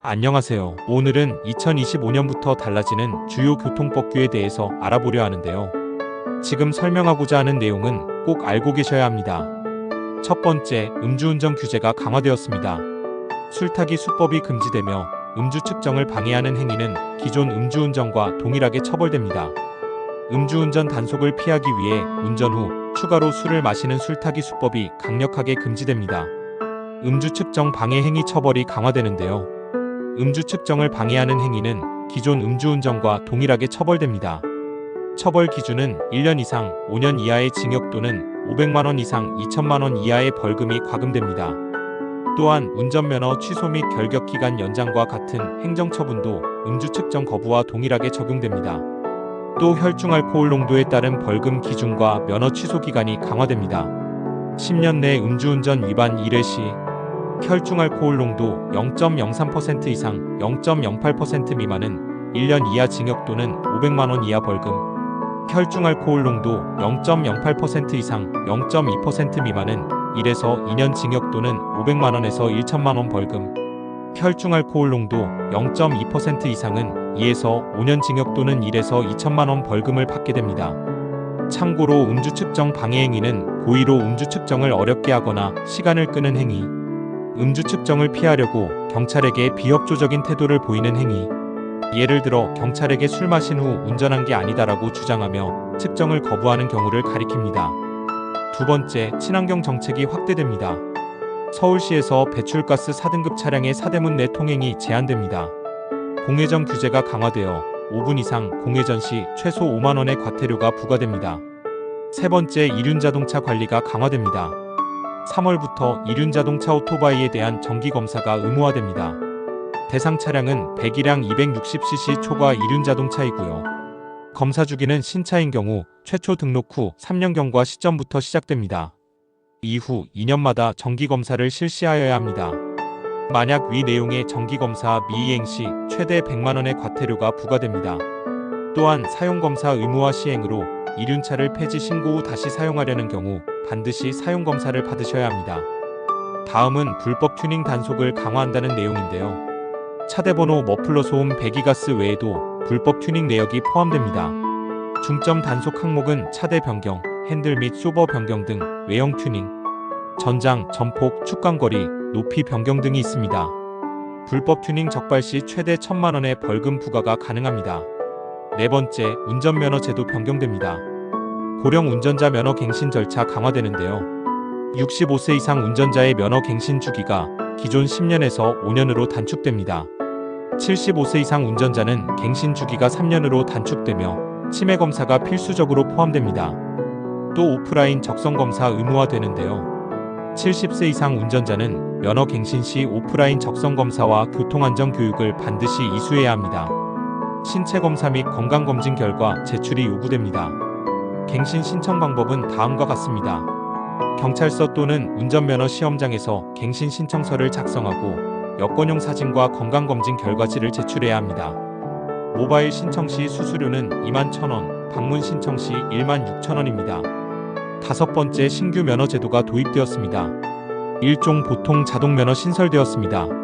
안녕하세요. 오늘은 2025년부터 달라지는 주요 교통법규에 대해서 알아보려 하는데요. 지금 설명하고자 하는 내용은 꼭 알고 계셔야 합니다. 첫 번째, 음주운전 규제가 강화되었습니다. 술타기 수법이 금지되며 음주 측정을 방해하는 행위는 기존 음주운전과 동일하게 처벌됩니다. 음주운전 단속을 피하기 위해 운전 후 추가로 술을 마시는 술타기 수법이 강력하게 금지됩니다. 음주 측정 방해 행위 처벌이 강화되는데요. 음주 측정을 방해하는 행위는 기존 음주운전과 동일하게 처벌됩니다. 처벌 기준은 1년 이상 5년 이하의 징역 또는 500만 원 이상 2천만 원 이하의 벌금이 과금됩니다. 또한 운전면허 취소 및 결격기간 연장과 같은 행정처분도 음주 측정 거부와 동일하게 적용됩니다. 또 혈중 알코올 농도에 따른 벌금 기준과 면허 취소 기간이 강화됩니다. 10년 내 음주운전 위반 1회 시 혈중 알코올 농도 0.03% 이상 0.08% 미만은 1년 이하 징역 또는 500만 원 이하 벌금, 혈중 알코올 농도 0.08% 이상 0.2% 미만은 1에서 2년 징역 또는 500만 원에서 1천만 원 벌금, 혈중 알코올 농도 0.2% 이상은 2에서 5년 징역 또는 1에서 2천만 원 벌금을 받게 됩니다. 참고로 음주 측정 방해 행위는 고의로 음주 측정을 어렵게 하거나 시간을 끄는 행위, 음주 측정을 피하려고 경찰에게 비협조적인 태도를 보이는 행위, 예를 들어 경찰에게 술 마신 후 운전한 게 아니다라고 주장하며 측정을 거부하는 경우를 가리킵니다. 두 번째, 친환경 정책이 확대됩니다. 서울시에서 배출가스 4등급 차량의 사대문 내 통행이 제한됩니다. 공회전 규제가 강화되어 5분 이상 공회전 시 최소 5만 원의 과태료가 부과됩니다. 세 번째, 이륜자동차 관리가 강화됩니다. 3월부터 이륜자동차 오토바이에 대한 정기검사가 의무화됩니다. 대상 차량은 배기량 260cc 초과 이륜자동차이고요. 검사 주기는 신차인 경우 최초 등록 후 3년 경과 시점부터 시작됩니다. 이후 2년마다 정기검사를 실시하여야 합니다. 만약 위 내용의 정기검사 미이행 시 최대 100만 원의 과태료가 부과됩니다. 또한 사용검사 의무화 시행으로 이륜차를 폐지 신고 후 다시 사용하려는 경우 반드시 사용검사를 받으셔야 합니다. 다음은 불법 튜닝 단속을 강화한다는 내용인데요. 차대번호 머플러 소음 배기가스 외에도 불법 튜닝 내역이 포함됩니다. 중점 단속 항목은 차대 변경, 핸들 및 쇼버 변경 등 외형 튜닝, 전장, 전폭, 축광거리, 높이 변경 등이 있습니다. 불법 튜닝 적발 시 최대 1천만 원의 벌금 부과가 가능합니다. 네 번째, 운전면허 제도 변경됩니다. 고령 운전자 면허 갱신 절차 강화되는데요. 65세 이상 운전자의 면허 갱신 주기가 기존 10년에서 5년으로 단축됩니다. 75세 이상 운전자는 갱신 주기가 3년으로 단축되며 치매 검사가 필수적으로 포함됩니다. 또 오프라인 적성 검사 의무화되는데요. 70세 이상 운전자는 면허 갱신 시 오프라인 적성 검사와 교통안전 교육을 반드시 이수해야 합니다. 신체 검사 및 건강검진 결과 제출이 요구됩니다. 갱신 신청 방법은 다음과 같습니다. 경찰서 또는 운전면허 시험장에서 갱신 신청서를 작성하고 여권용 사진과 건강검진 결과지를 제출해야 합니다. 모바일 신청 시 수수료는 21,000원, 방문 신청 시 16,000원입니다. 다섯 번째, 신규 면허 제도가 도입되었습니다. 일종 보통 자동면허 신설되었습니다.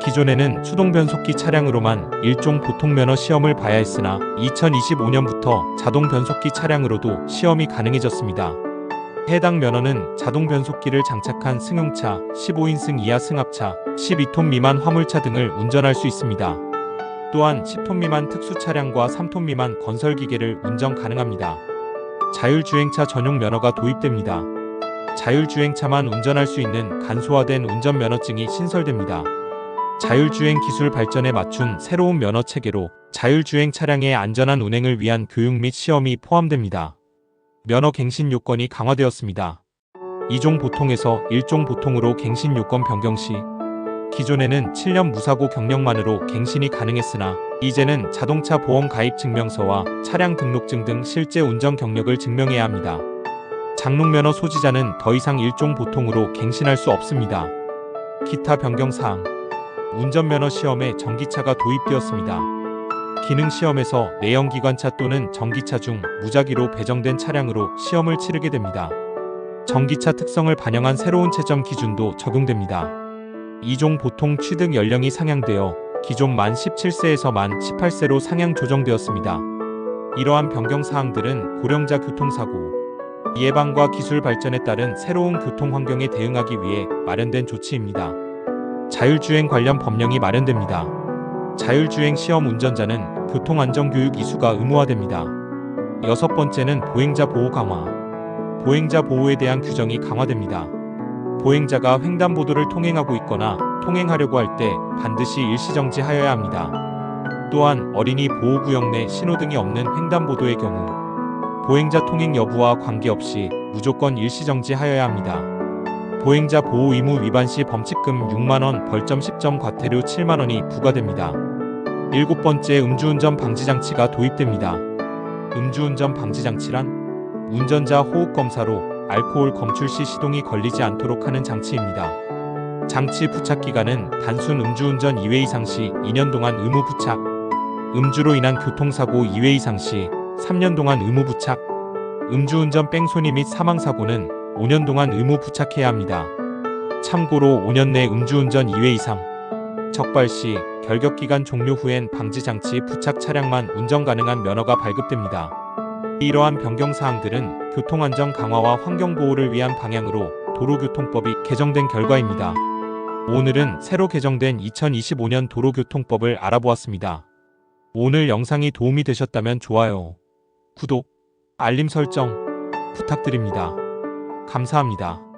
기존에는 수동 변속기 차량으로만 일종 보통 면허 시험을 봐야 했으나 2025년부터 자동 변속기 차량으로도 시험이 가능해졌습니다. 해당 면허는 자동 변속기를 장착한 승용차, 15인승 이하 승합차, 12톤 미만 화물차 등을 운전할 수 있습니다. 또한 10톤 미만 특수 차량과 3톤 미만 건설기계를 운전 가능합니다. 자율주행차 전용 면허가 도입됩니다. 자율주행차만 운전할 수 있는 간소화된 운전면허증이 신설됩니다. 자율주행 기술 발전에 맞춘 새로운 면허 체계로 자율주행 차량의 안전한 운행을 위한 교육 및 시험이 포함됩니다. 면허 갱신 요건이 강화되었습니다. 2종 보통에서 1종 보통으로 갱신 요건 변경 시 기존에는 7년 무사고 경력만으로 갱신이 가능했으나 이제는 자동차 보험 가입 증명서와 차량 등록증 등 실제 운전 경력을 증명해야 합니다. 장롱면허 소지자는 더 이상 1종 보통으로 갱신할 수 없습니다. 기타 변경 사항, 운전면허 시험에 전기차가 도입되었습니다. 기능시험에서 내연기관차 또는 전기차 중 무작위로 배정된 차량으로 시험을 치르게 됩니다. 전기차 특성을 반영한 새로운 채점 기준도 적용됩니다. 2종 보통 취득 연령이 상향되어 기존 만 17세에서 만 18세로 상향 조정되었습니다. 이러한 변경 사항들은 고령자 교통사고 예방과 기술 발전에 따른 새로운 교통 환경에 대응하기 위해 마련된 조치입니다. 자율주행 관련 법령이 마련됩니다. 자율주행 시험 운전자는 교통안전교육 이수가 의무화됩니다. 여섯 번째는 보행자 보호 강화. 보행자 보호에 대한 규정이 강화됩니다. 보행자가 횡단보도를 통행하고 있거나 통행하려고 할 때 반드시 일시정지하여야 합니다. 또한 어린이 보호구역 내 신호등이 없는 횡단보도의 경우 보행자 통행 여부와 관계없이 무조건 일시정지하여야 합니다. 보행자 보호 의무 위반 시 범칙금 6만원, 벌점 10점, 과태료 7만원이 부과됩니다. 일곱 번째, 음주운전 방지장치가 도입됩니다. 음주운전 방지장치란 운전자 호흡검사로 알코올 검출 시 시동이 걸리지 않도록 하는 장치입니다. 장치 부착 기간은 단순 음주운전 2회 이상 시 2년 동안 의무 부착, 음주로 인한 교통사고 2회 이상 시 3년 동안 의무 부착, 음주운전 뺑소니 및 사망사고는 5년 동안 의무 부착해야 합니다. 참고로 5년 내 음주운전 2회 이상, 적발 시 결격기간 종료 후엔 방지장치 부착 차량만 운전 가능한 면허가 발급됩니다. 이러한 변경사항들은 교통안전 강화와 환경보호를 위한 방향으로 도로교통법이 개정된 결과입니다. 오늘은 새로 개정된 2025년 도로교통법을 알아보았습니다. 오늘 영상이 도움이 되셨다면 좋아요, 구독, 알림 설정 부탁드립니다. 감사합니다.